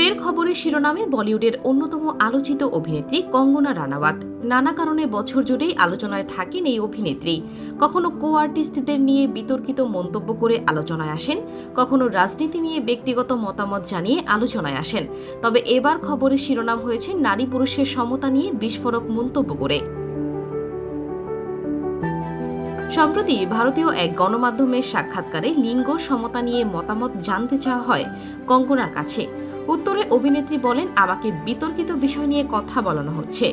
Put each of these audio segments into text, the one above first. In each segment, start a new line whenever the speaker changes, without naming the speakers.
ফের খবরের শিরোনামে বলিউডের অন্যতম আলোচিত অভিনেত্রী কঙ্গনা রানাওয়াত। নানা কারণে বছর জুড়েই আলোচনায় থাকেন এই অভিনেত্রী। কখনো কো আর্টিস্টদের নিয়ে বিতর্কিত মন্তব্য করে আলোচনায় আসেন, কখনো রাজনীতি নিয়ে ব্যক্তিগত মতামত জানিয়ে আলোচনায় আসেন। তবে এবার খবরের শিরোনাম হয়েছে নারী পুরুষের সমতা নিয়ে বিস্ফোরক মন্তব্য করে। সম্প্রতি ভারতীয় এক গণমাধ্যমের সাক্ষাৎকারে লিঙ্গ সমতা নিয়ে মতামত জানতে চাওয়া হয় কঙ্গনার কাছে। উত্তরে অভিনেত্রী বলেন, আমাকে বিতর্কিত বিষয় নিয়ে কথা বলানো হচ্ছে।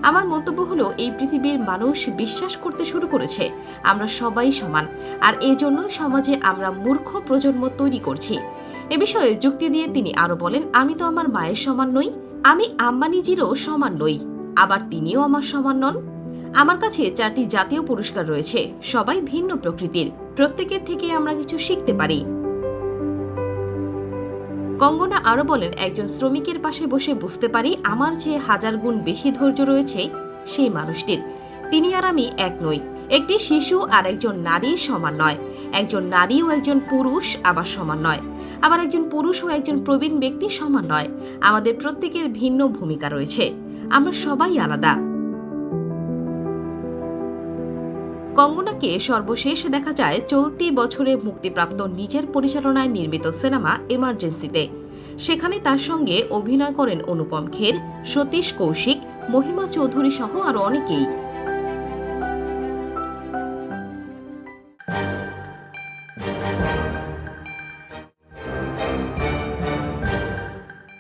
আমার মন্তব্য হলো, এই পৃথিবীর মানুষ বিশ্বাস করতে শুরু করেছে আমরা সবাই সমান, আর এজন্যই সমাজে আমরা মূর্খ প্রজন্ম তৈরি করছি। এ বিষয়ে যুক্তি দিয়ে তিনি আরো বলেন, আমি তো আমার মায়ের সমান নই, আমি আম্বানিজিরও সমান নই, আবার তিনিও আমার সমান নন। আমার কাছে 4টি জাতীয় পুরস্কার রয়েছে, সবাই ভিন্ন প্রকৃতির, প্রত্যেকের থেকে আমরা কিছু শিখতে পারি। কঙ্গনা আরো বলেন, একজন শ্রমিকের পাশে বসে বুঝতে পারি আমার চেয়ে 1000 গুণ বেশি ধৈর্য রয়েছে সেই মানুষটির। তিনি আর আমি এক নই। একটি শিশু আর একজন নারী সমান নয়, একজন নারী ও একজন পুরুষ আবার সমান নয়, আবার একজন পুরুষ ও একজন প্রবীণ ব্যক্তি সমান নয়। আমাদের প্রত্যেকের ভিন্ন ভূমিকা রয়েছে, আমরা সবাই আলাদা। কঙ্গনাকে সর্বশেষ দেখা যায় চলতি বছরে মুক্তিপ্রাপ্ত নিজের পরিচালনায় নির্মিত সিনেমা এমার্জেন্সিতে। সেখানে তার সঙ্গে অভিনয় করেন অনুপম খের, সতীশ কৌশিক, মহিমা চৌধুরী সহ আরও অনেকেই।